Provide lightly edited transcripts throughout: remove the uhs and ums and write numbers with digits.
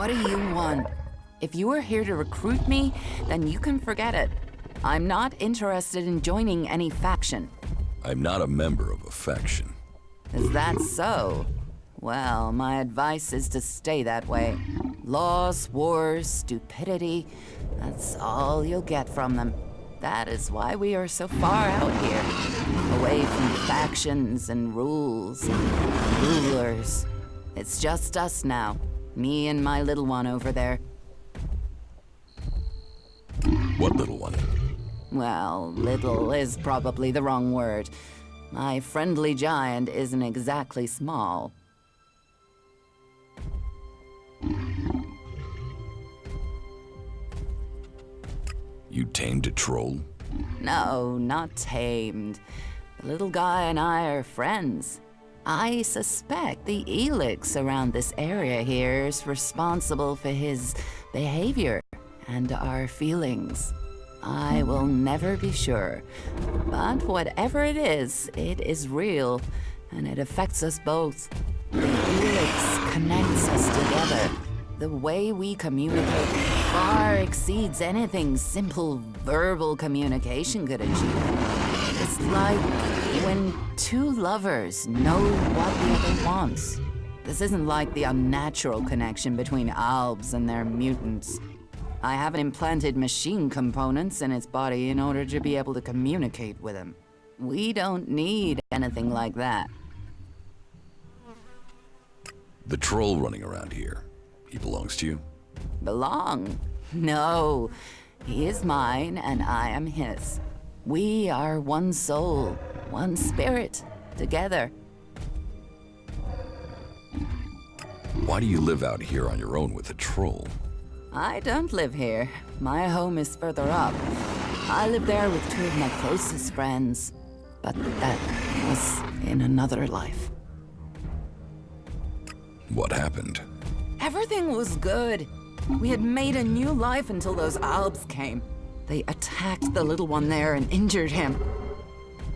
What do you want? If you are here to recruit me, then you can forget it. I'm not interested in joining any faction. I'm not a member of a faction. Is that so? Well, my advice is to stay that way. Laws, wars, stupidity, that's all you'll get from them. That is why we are so far out here, away from factions and rules and rulers. It's just us now, me and my little one over there. What little one? Well, little is probably the wrong word. My friendly giant isn't exactly small. You tamed a troll? No, not tamed. The little guy and I are friends. I suspect the ELEX around this area here is responsible for his behavior and our feelings. I will never be sure, but whatever it is real, and it affects us both. The ELEX connects us together. The way we communicate far exceeds anything simple verbal communication could achieve. It's like when two lovers know what the other wants. This isn't like the unnatural connection between Albs and their mutants. I haven't implanted machine components in its body in order to be able to communicate with him. We don't need anything like that. The troll running around here, he belongs to you? Belong? No. He is mine and I am his. We are one soul, one spirit, together. Why do you live out here on your own with a troll? I don't live here. My home is further up. I live there with two of my closest friends. But that was in another life. What happened? Everything was good. We had made a new life until those Albs came. They attacked the little one there and injured him.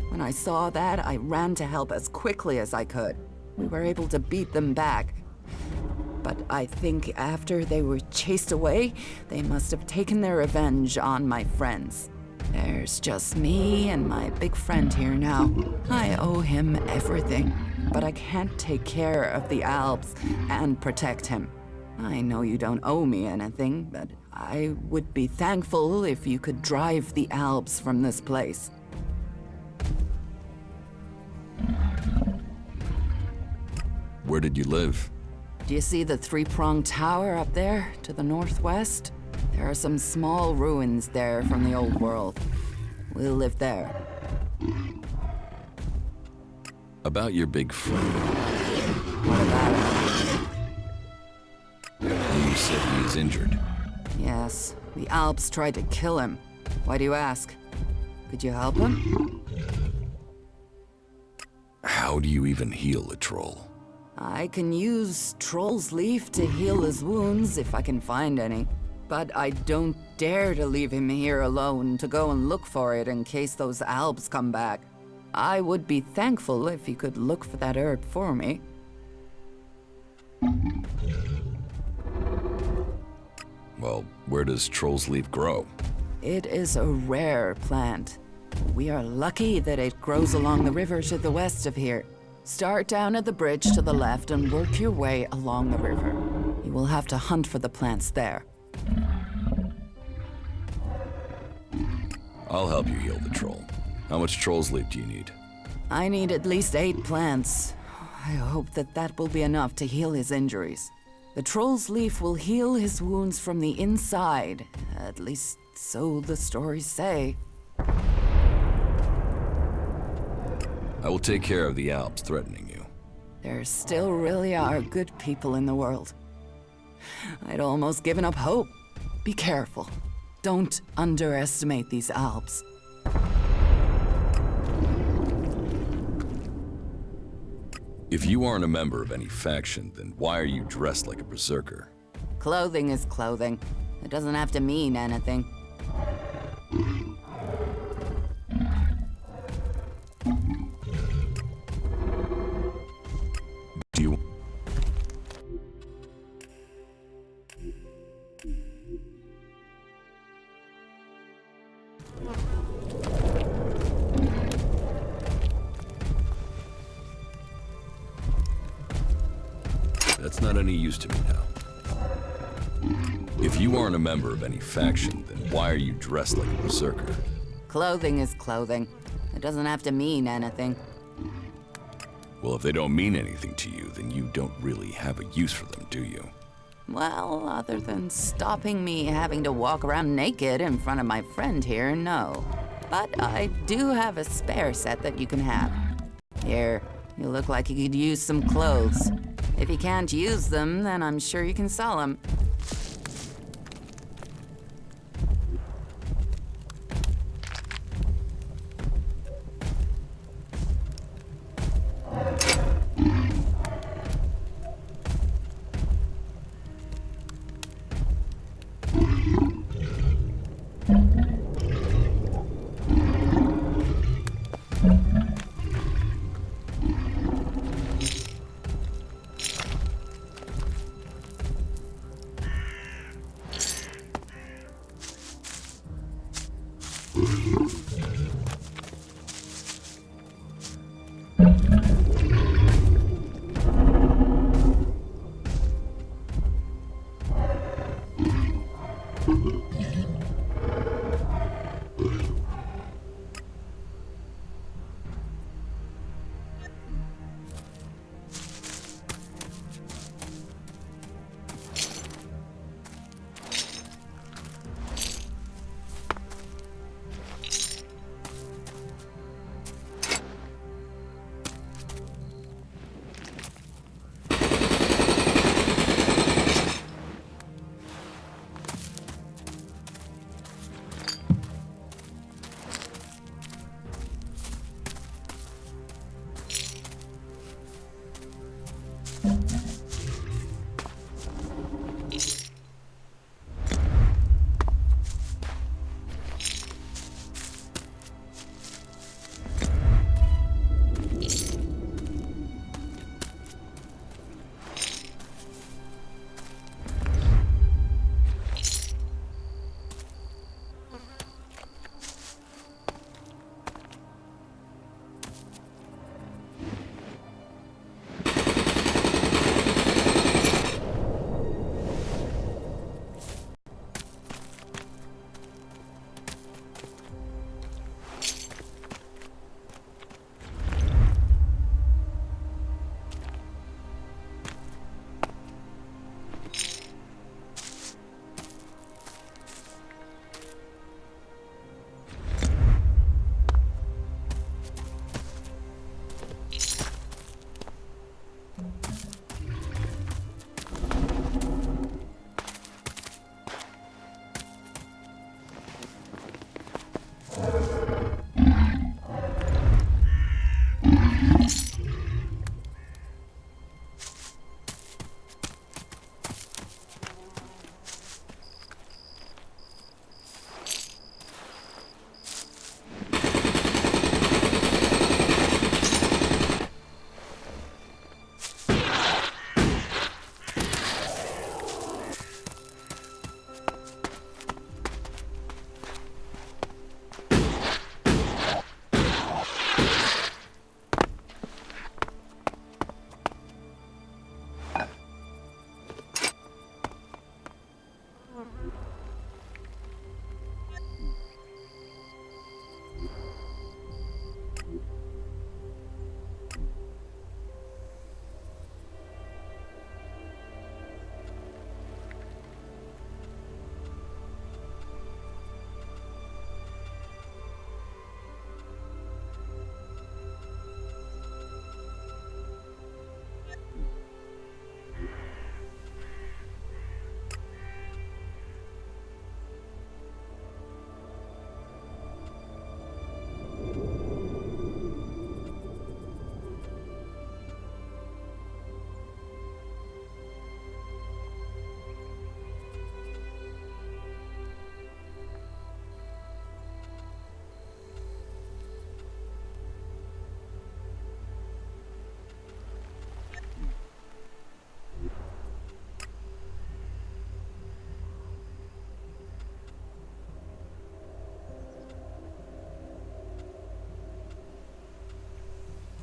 When I saw that, I ran to help as quickly as I could. We were able to beat them back. But I think after they were chased away, they must have taken their revenge on my friends. There's just me and my big friend here now. I owe him everything, but I can't take care of the Albs and protect him. I know you don't owe me anything, but I would be thankful if you could drive the Albs from this place. Where did you live? Do you see the three-pronged tower up there to the northwest? There are some small ruins there from the old world. We'll live there. About your big friend. What about You said he is injured. him? Yes, the Alps tried to kill him. Why do you ask? Could you help him? How do you even heal a troll? I can use Troll's Leaf to heal his wounds if I can find any. But I don't dare to leave him here alone to go and look for it in case those Albs come back. I would be thankful if you could look for that herb for me. Well, where does Troll's Leaf grow? It is a rare plant. We are lucky that it grows along the river to the west of here. Start down at the bridge to the left and work your way along the river. You will have to hunt for the plants there. I'll help you heal the troll. How much Troll's Leaf do you need? I need at least 8 plants. I hope that that will be enough to heal his injuries. The Troll's Leaf will heal his wounds from the inside. At least so the stories say. I will take care of the Alps threatening you. There still really are good people in the world. I'd almost given up hope. Be careful. Don't underestimate these Alps. If you aren't a member of any faction, then why are you dressed like a berserker? Clothing is clothing. It doesn't have to mean anything. Do you... not any use to me now. If you aren't a member of any faction, then why are you dressed like a berserker? Clothing is clothing. It doesn't have to mean anything. Well, if they don't mean anything to you, then you don't really have a use for them, do you? Well, other than stopping me having to walk around naked in front of my friend here, no. But I do have a spare set that you can have. Here, you look like you could use some clothes. If you can't use them, then I'm sure you can sell them.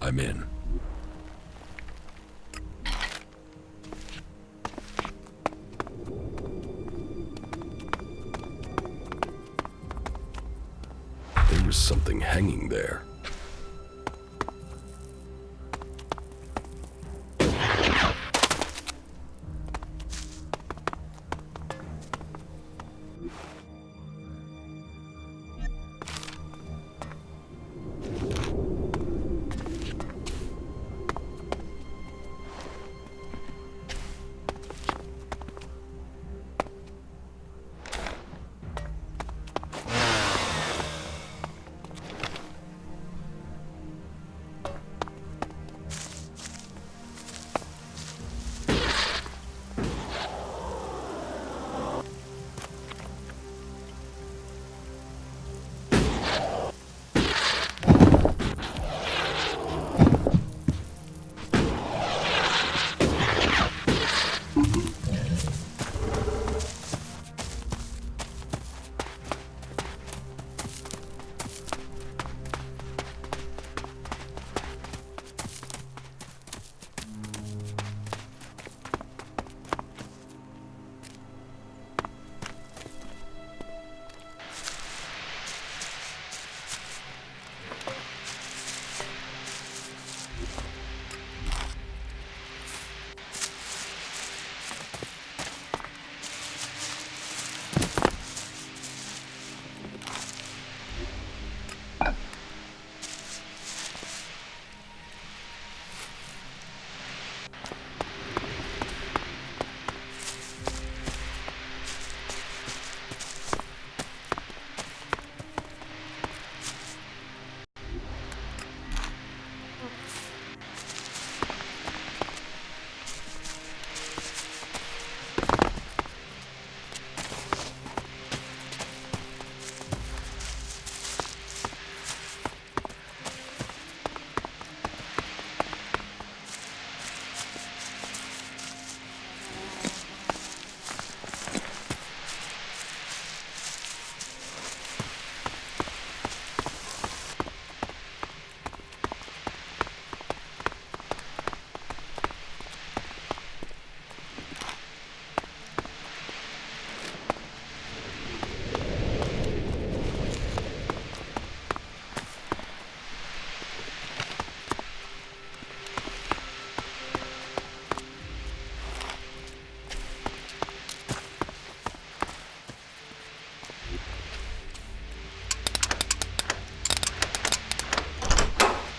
I'm in. There was something hanging there.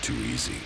Too easy.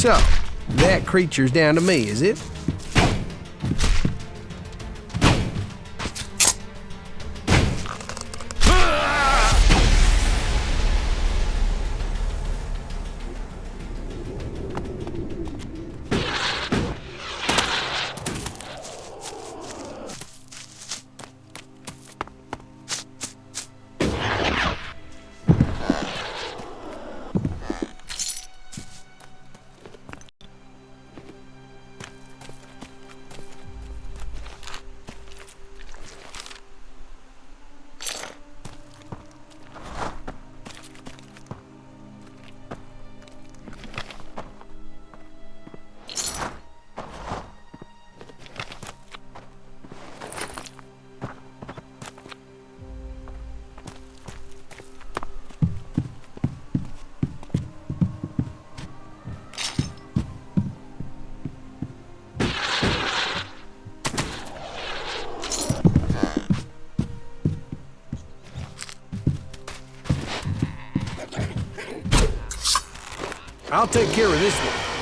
So, that creature's down to me, is it? I'll take care of this one.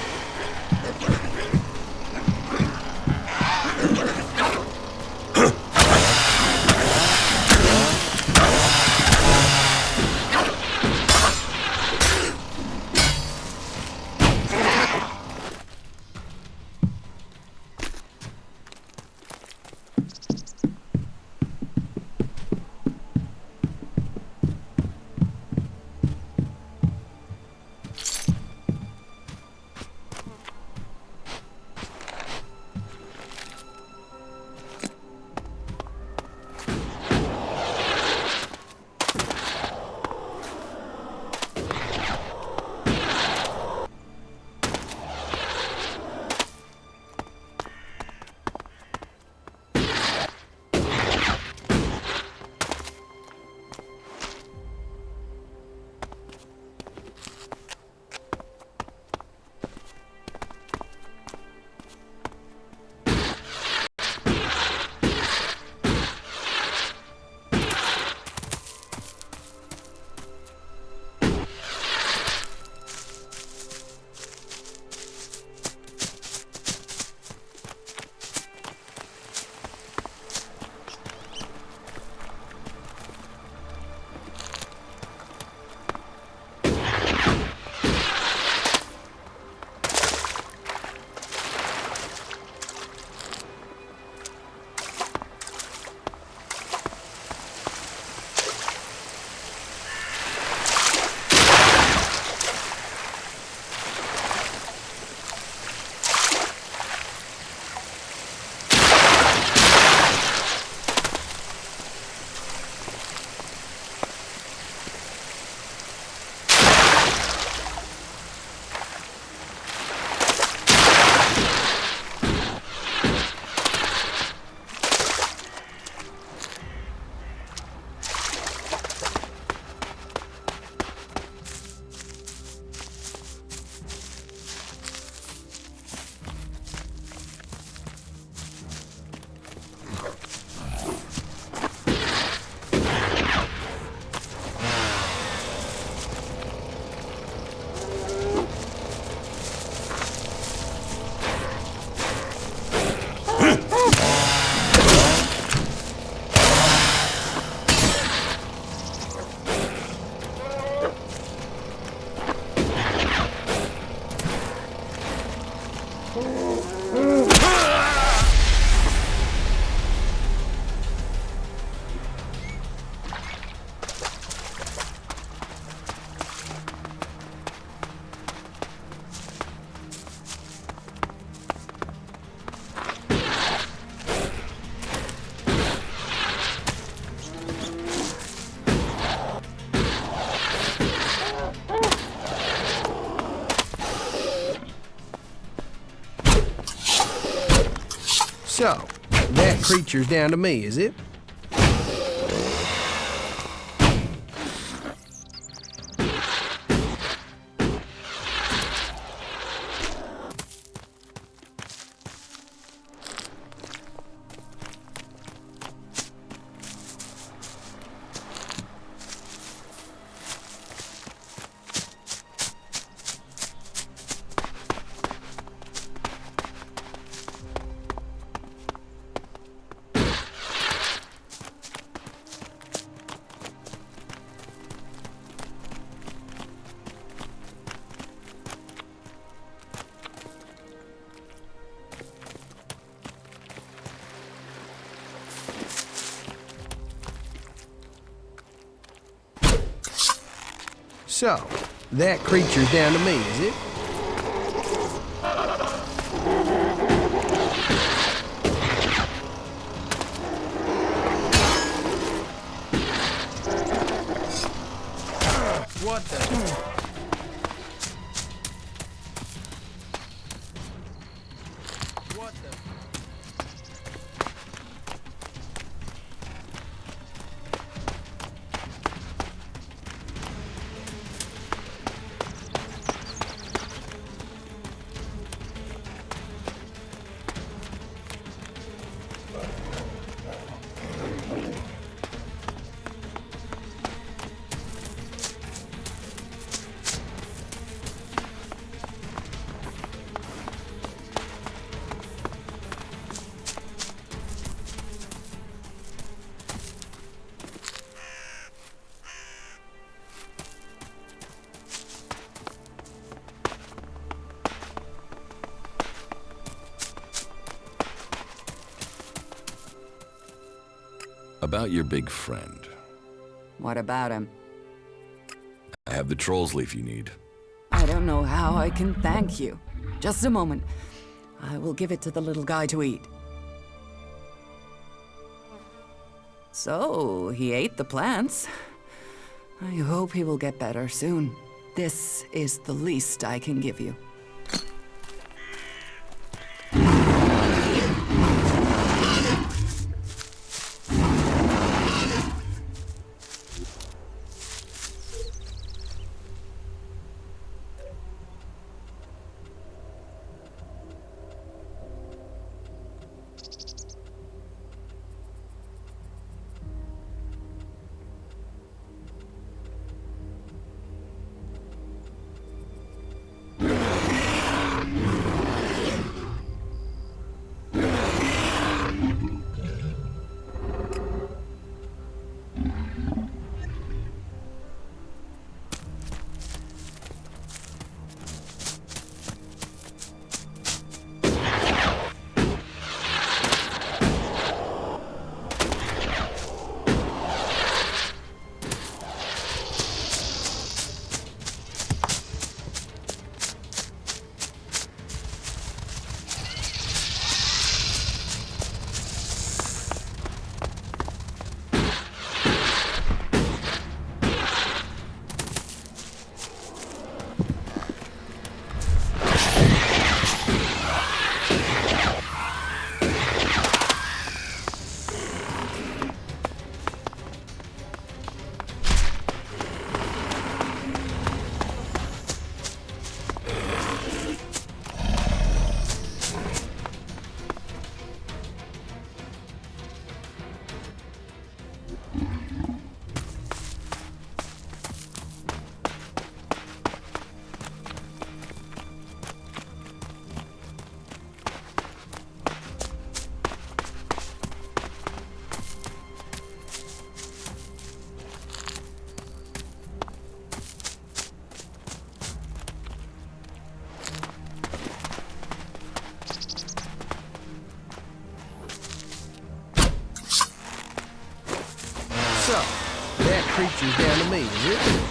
So, that creature's down to me, is it? So, that creature's down to me, is it? What the? What the? About your big friend. What about him? I have the trolls leaf you need. I don't know how I can thank you. Just a moment. I will give it to the little guy to eat. So, he ate the plants. I hope he will get better soon. This is the least I can give you. So, that creature's down to me, is it?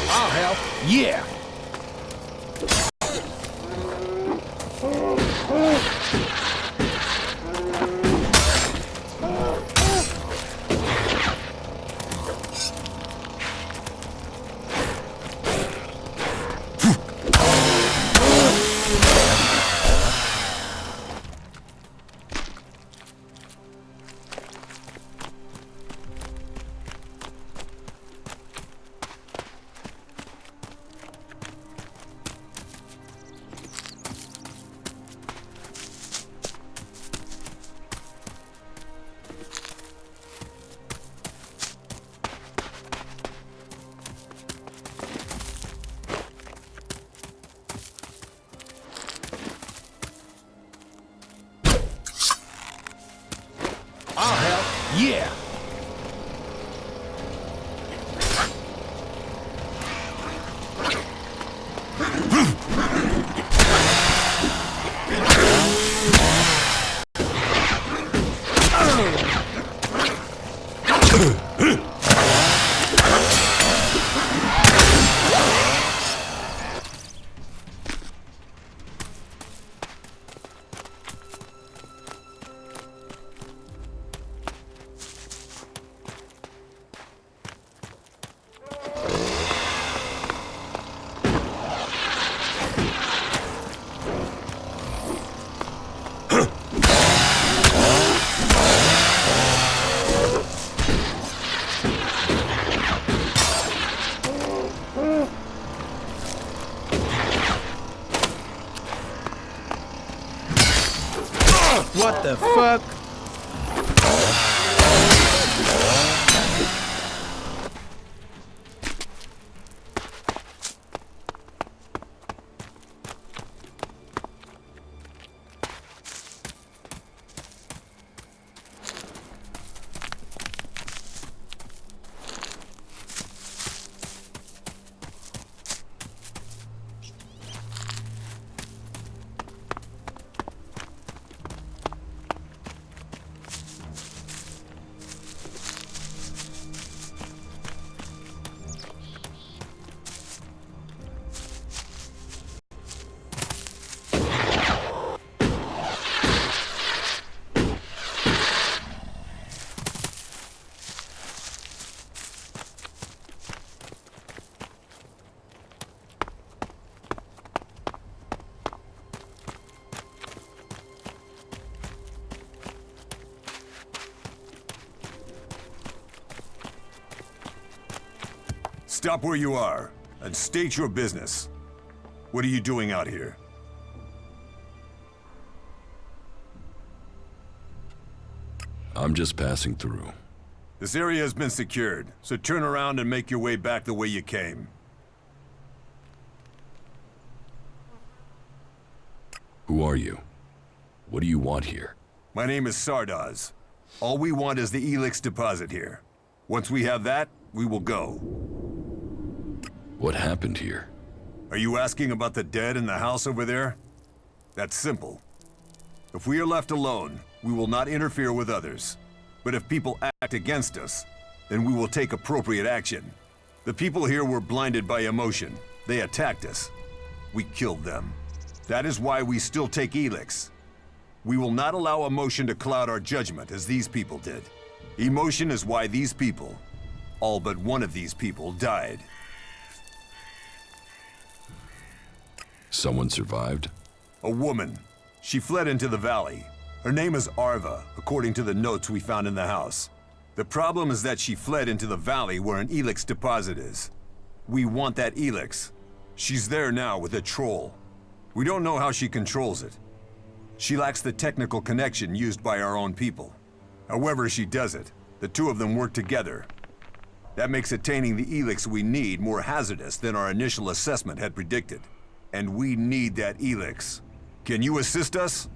I'll help. Yeah! What the fuck? Stop where you are, and state your business. What are you doing out here? I'm just passing through. This area has been secured, so turn around and make your way back the way you came. Who are you? What do you want here? My name is Sardaz. All we want is the ELEX deposit here. Once we have that, we will go. What happened here? Are you asking about the dead in the house over there? That's simple. If we are left alone, we will not interfere with others. But if people act against us, then we will take appropriate action. The people here were blinded by emotion. They attacked us. We killed them. That is why we still take ELEX. We will not allow emotion to cloud our judgment as these people did. Emotion is why these people, all but one of these people, died. Someone survived? A woman. She fled into the valley. Her name is Arva, according to the notes we found in the house. The problem is that she fled into the valley where an ELEX deposit is. We want that ELEX. She's there now with a troll. We don't know how she controls it. She lacks the technical connection used by our own people. However she does it, the two of them work together. That makes attaining the ELEX we need more hazardous than our initial assessment had predicted. And we need that ELEX. Can you assist us?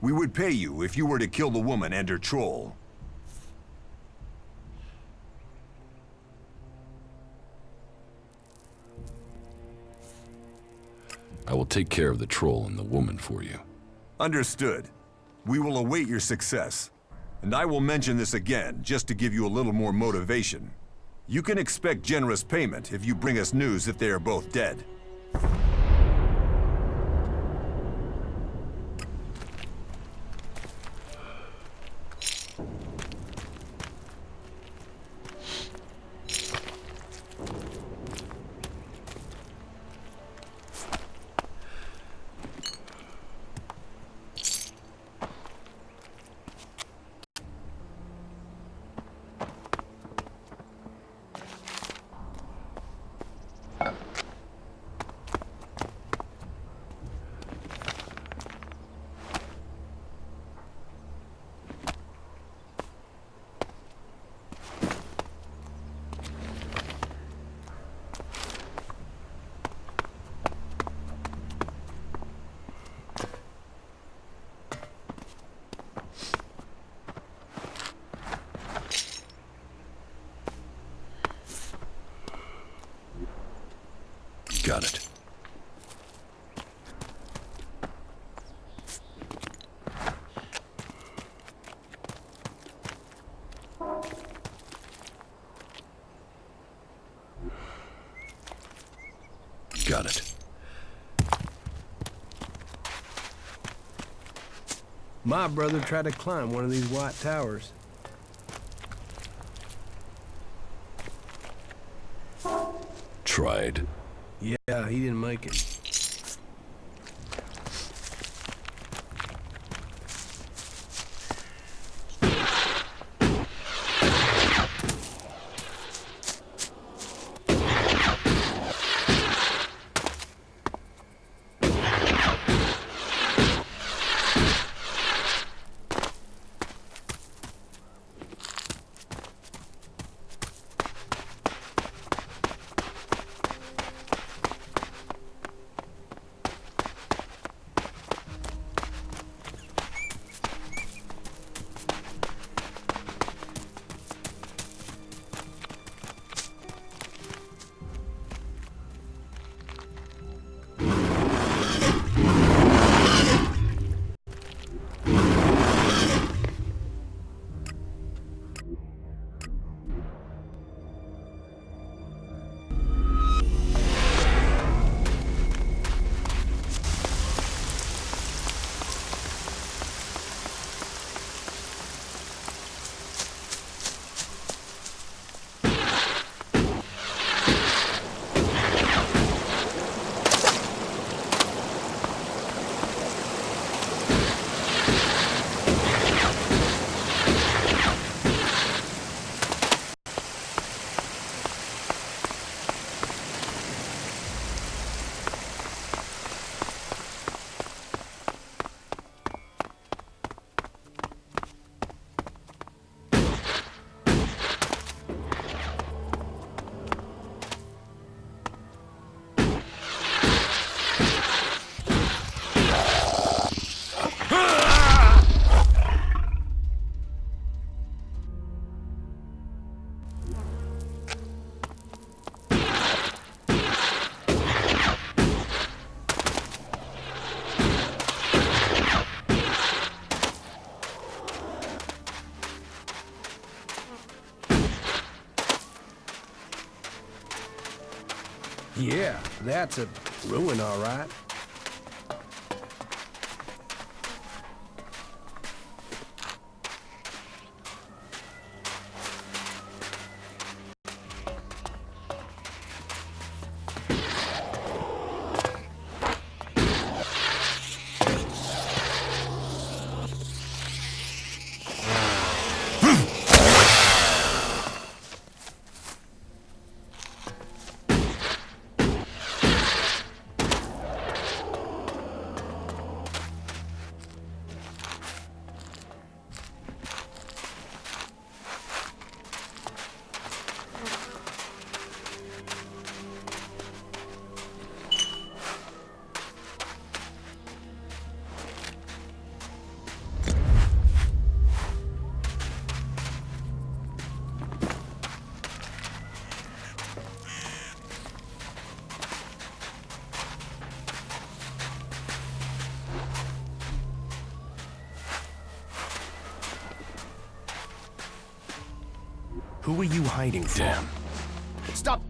We would pay you if you were to kill the woman and her troll. I will take care of the troll and the woman for you. Understood. We will await your success. And I will mention this again, just to give you a little more motivation. You can expect generous payment if you bring us news that they are both dead. Got it. Got it. My brother tried to climb one of these white towers. Tried. Yeah, he didn't make it. Yeah, that's a ruin, all right. Who are you hiding from? Damn. Stop!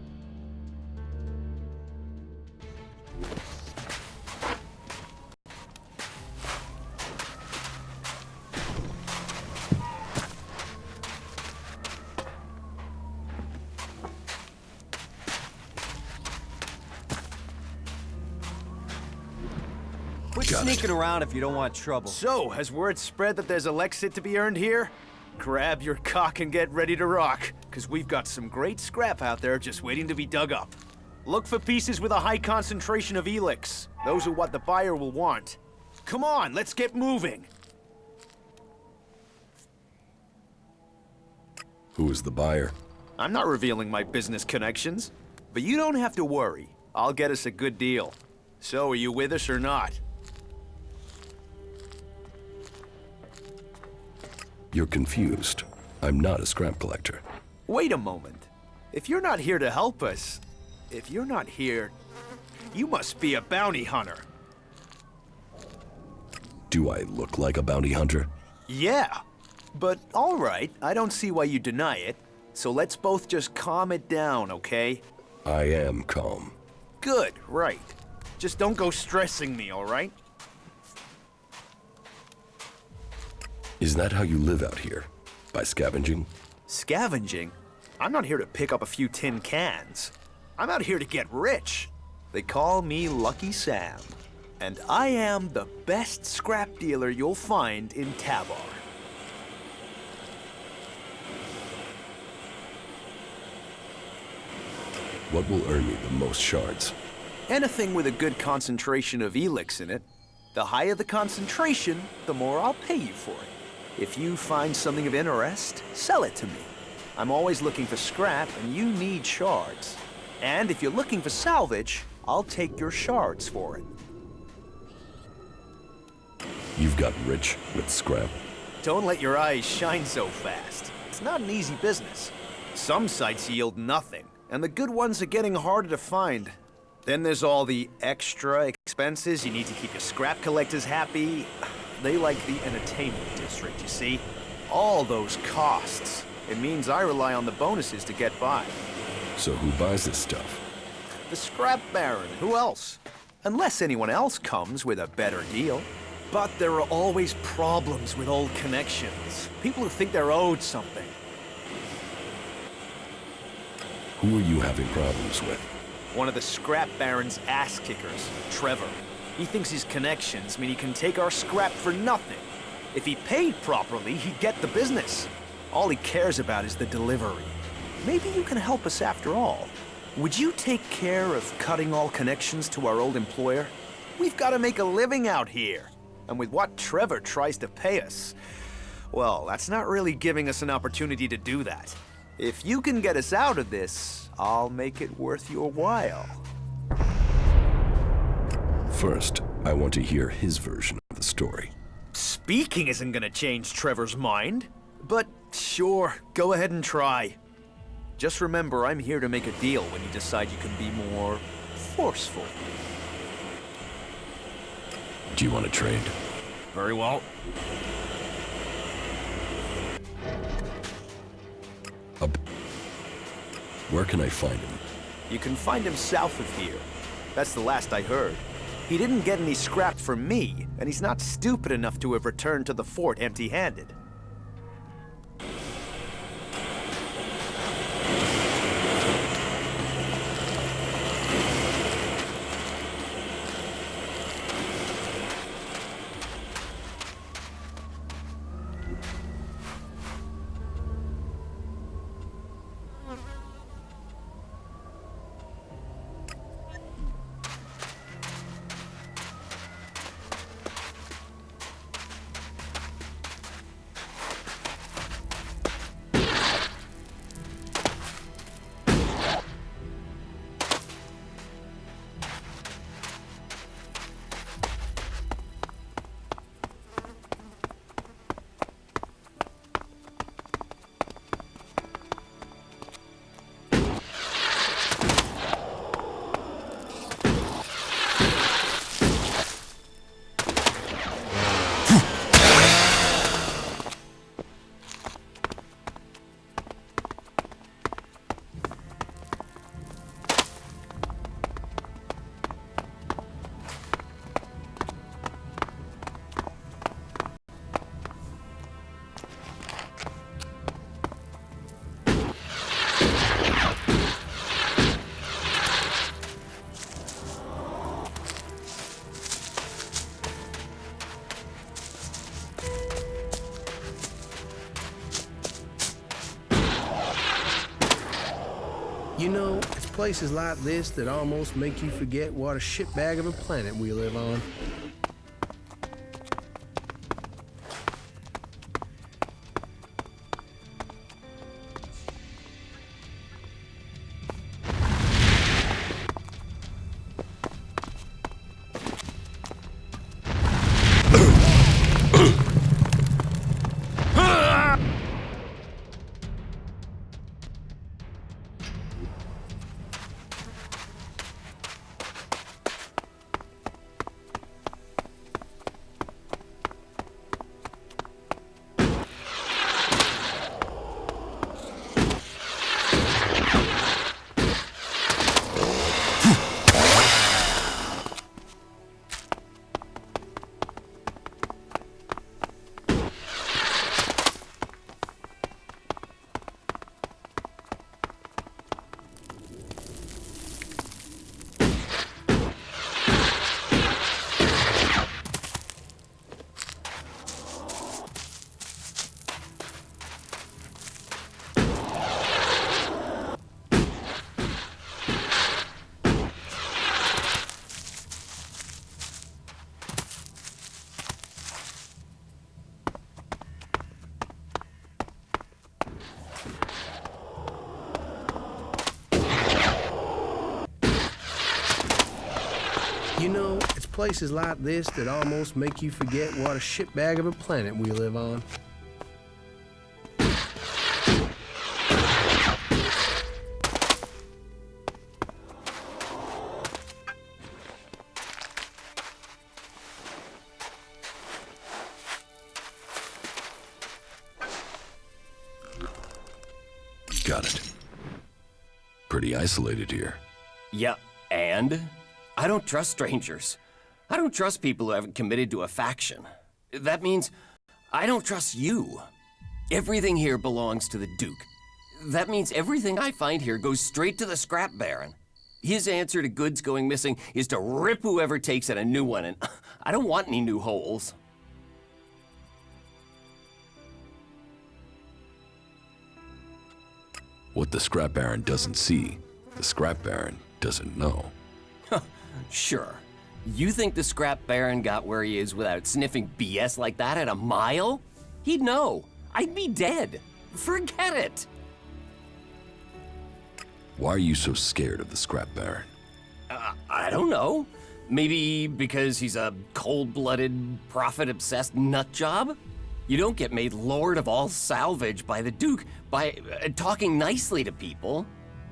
Quit Got it. sneaking around if you don't want trouble. So, has word spread that there's ELEX to be earned here? Grab your cock and get ready to rock, because we've got some great scrap out there just waiting to be dug up. Look for pieces with a high concentration of ELEX. Those are what the buyer will want. Come on, let's get moving. Who is the buyer? I'm not revealing my business connections, but you don't have to worry. I'll get us a good deal. So, are you with us or not? You're confused. I'm not a scrap collector. Wait a moment. If you're not here to help us, if you're not here, you must be a bounty hunter. Do I look like a bounty hunter? Yeah, but all right, I don't see why you deny it. So let's both just calm it down, okay? I am calm. Good, right. Just don't go stressing me, all right? Is that how you live out here? By scavenging? Scavenging? I'm not here to pick up a few tin cans. I'm out here to get rich. They call me Lucky Sam. And I am the best scrap dealer you'll find in Tabar. What will earn me the most shards? Anything with a good concentration of ELEX in it. The higher the concentration, the more I'll pay you for it. If you find something of interest, sell it to me. I'm always looking for scrap, and you need shards. And if you're looking for salvage, I'll take your shards for it. You've got rich with scrap. Don't let your eyes shine so fast. It's not an easy business. Some sites yield nothing, and the good ones are getting harder to find. Then there's all the extra expenses. You need to keep your scrap collectors happy. They like the entertainment district, you see? All those costs. It means I rely on the bonuses to get by. So who buys this stuff? The scrap baron. Who else? Unless anyone else comes with a better deal. But there are always problems with old connections. People who think they're owed something. Who are you having problems with? One of the scrap baron's ass kickers, Trevor. He thinks his connections mean he can take our scrap for nothing. If he paid properly, he'd get the business. All he cares about is the delivery. Maybe you can help us after all. Would you take care of cutting all connections to our old employer? We've got to make a living out here. And with what Trevor tries to pay us, well, that's not really giving us an opportunity to do that. If you can get us out of this, I'll make it worth your while. First, I want to hear his version of the story. Speaking isn't gonna change Trevor's mind. But sure, go ahead and try. Just remember, I'm here to make a deal when you decide you can be more forceful. Do you want to trade? Very well. Where can I find him? You can find him south of here. That's the last I heard. He didn't get any scrap from me, and he's not stupid enough to have returned to the fort empty-handed. You know, it's places like this that almost make you forget what a shitbag of a planet we live on. You know, it's places like this that almost make you forget what a shitbag of a planet we live on. Got it. Pretty isolated here. Yeah, and? I don't trust strangers. I don't trust people who haven't committed to a faction. That means I don't trust you. Everything here belongs to the Duke. That means everything I find here goes straight to the scrap baron. His answer to goods going missing is to rip whoever takes it a new one, and I don't want any new holes. What the scrap baron doesn't see, the scrap baron doesn't know. Sure. You think the scrap baron got where he is without sniffing BS like that at a mile? He'd know. I'd be dead. Forget it. Why are you so scared of the scrap baron? I don't know. Maybe because he's a cold-blooded, profit-obsessed nut job? You don't get made lord of all salvage by the Duke by talking nicely to people.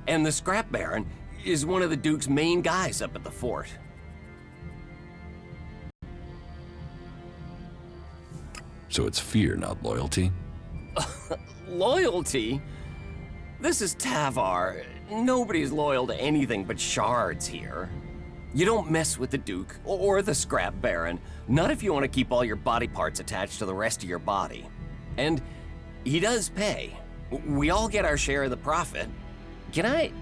And the scrap baron is one of the Duke's main guys up at the fort. So it's fear, not loyalty? Loyalty? This is Tavar. Nobody's loyal to anything but shards here. You don't mess with the Duke or the scrap baron, not if you want to keep all your body parts attached to the rest of your body. And he does pay. We all get our share of the profit. Can I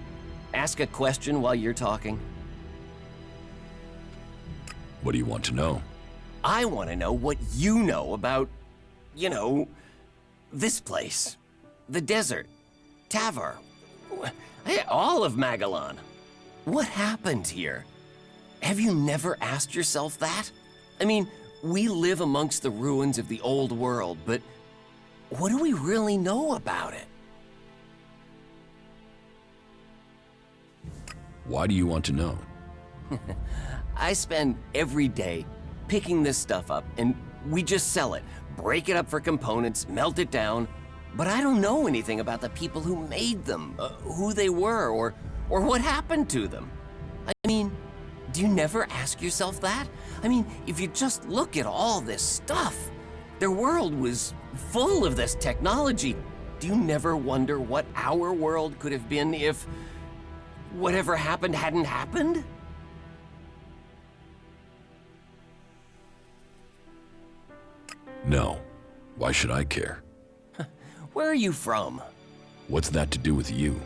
ask a question while you're talking? What do you want to know? I want to know what you know about, you know, this place. The desert. Tavar. All of Magellan. What happened here? Have you never asked yourself that? I mean, we live amongst the ruins of the old world, but what do we really know about it? Why do you want to know? I spend every day picking this stuff up, and we just sell it, break it up for components, melt it down, but I don't know anything about the people who made them, who they were, or what happened to them. I mean, do you never ask yourself that? I mean, if you just look at all this stuff, their world was full of this technology. Do you never wonder what our world could have been if whatever happened hadn't happened? No. Why should I care? Where are you from? What's that to do with you?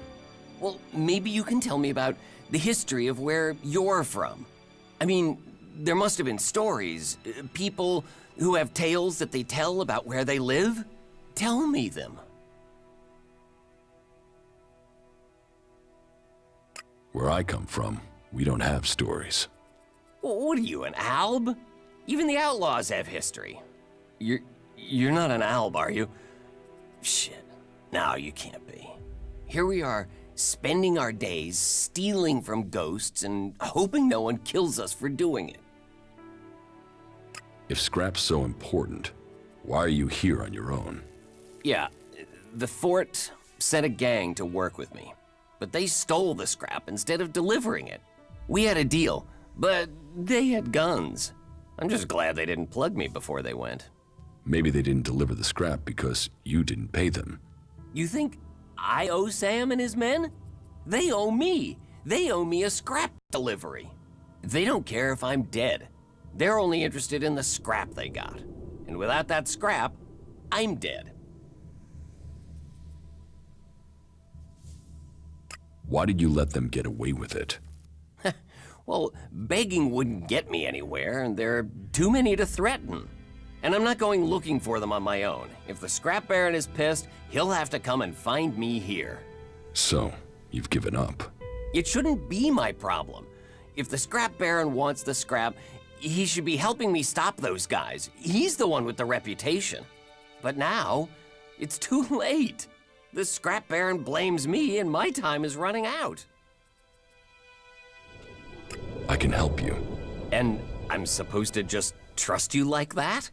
Well, maybe you can tell me about the history of where you're from. I mean, there must have been stories, people who have tales that they tell about where they live. Tell me them. Where I come from, we don't have stories. What are you, an alb? Even the outlaws have history. You're not an alb, are you? Shit. No, you can't be. Here we are, spending our days stealing from ghosts and hoping no one kills us for doing it. If scrap's so important, why are you here on your own? Yeah, the fort sent a gang to work with me, but they stole the scrap instead of delivering it. We had a deal, but they had guns. I'm just glad they didn't plug me before they went. Maybe they didn't deliver the scrap because you didn't pay them. You think I owe Sam and his men? They owe me. They owe me a scrap delivery. They don't care if I'm dead. They're only interested in the scrap they got. And without that scrap, I'm dead. Why did you let them get away with it? Well, begging wouldn't get me anywhere, and there are too many to threaten. And I'm not going looking for them on my own. If the scrap baron is pissed, he'll have to come and find me here. So, you've given up. It shouldn't be my problem. If the scrap baron wants the scrap, he should be helping me stop those guys. He's the one with the reputation. But now, it's too late. The scrap baron blames me and my time is running out. I can help you. And I'm supposed to just trust you like that?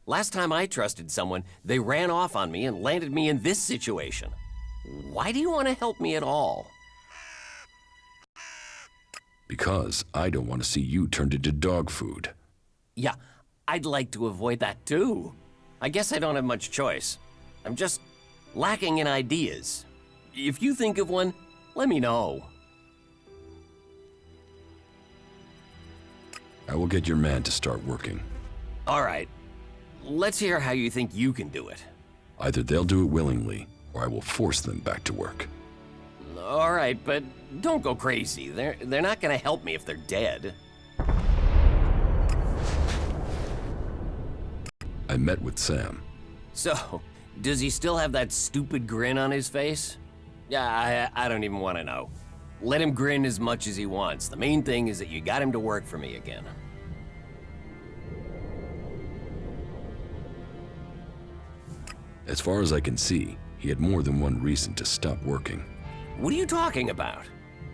Last time I trusted someone, they ran off on me and landed me in this situation. Why do you want to help me at all? Because I don't want to see you turned into dog food. Yeah, I'd like to avoid that too. I guess I don't have much choice. I'm just lacking in ideas. If you think of one, let me know. I will get your man to start working. All right, let's hear how you think you can do it. Either they'll do it willingly, or I will force them back to work. All right, but don't go crazy. They're not gonna help me if they're dead. I met with Sam. So, does he still have that stupid grin on his face? Yeah, I don't even want to know. Let him grin as much as he wants. The main thing is that you got him to work for me again. As far as I can see, he had more than one reason to stop working. What are you talking about?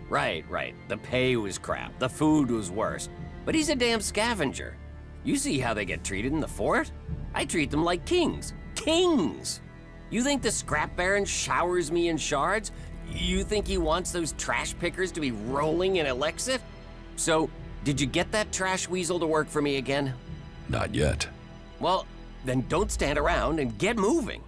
Right. The pay was crap. The food was worse. But he's a damn scavenger. You see how they get treated in the fort? I treat them like kings. Kings! You think the scrap baron showers me in shards? You think he wants those trash pickers to be rolling in ELEX? So, did you get that trash weasel to work for me again? Not yet. Well, then don't stand around and get moving.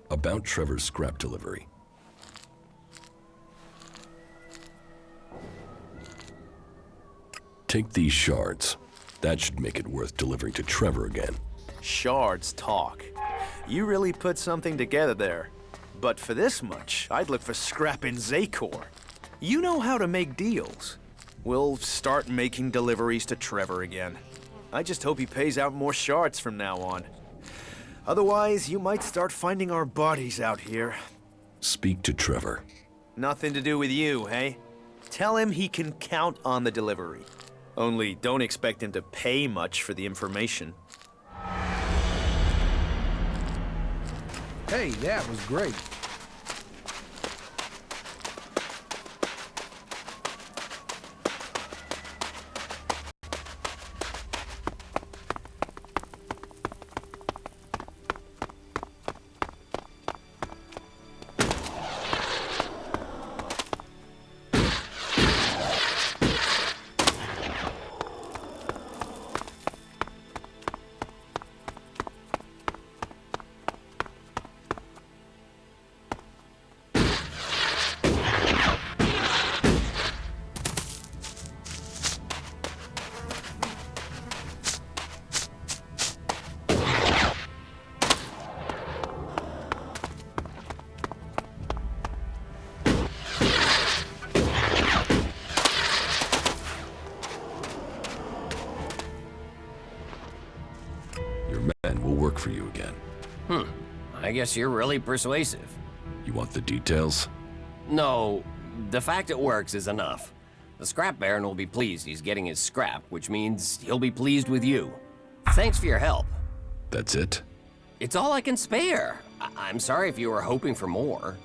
About Trevor's scrap delivery. Take these shards. That should make it worth delivering to Trevor again. Shards talk. You really put something together there. But for this much, I'd look for scrap in Zacor. You know how to make deals. We'll start making deliveries to Trevor again. I just hope he pays out more shards from now on. Otherwise, you might start finding our bodies out here. Speak to Trevor. Nothing to do with you, hey? Tell him he can count on the delivery. Only don't expect him to pay much for the information. Hey, that was great. Work for you again. I guess you're really persuasive. You want the details? No, the fact it works is enough. The scrap baron will be pleased he's getting his scrap, which means he'll be pleased with you. Thanks for your help. That's it? It's all I can spare. I'm sorry if you were hoping for more.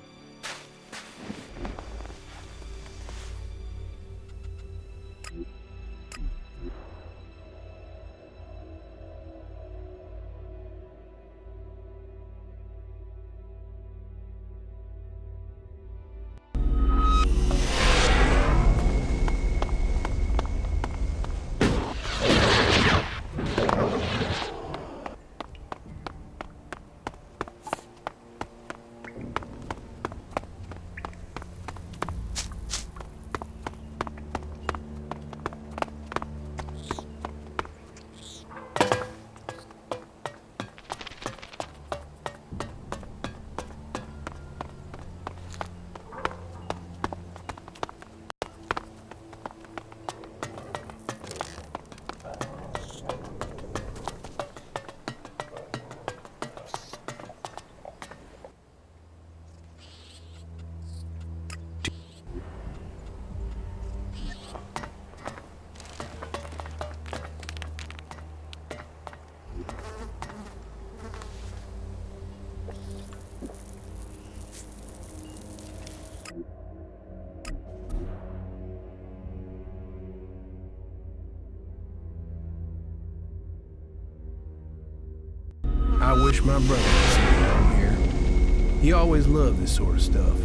I wish my brother could see the dome here. He always loved this sort of stuff.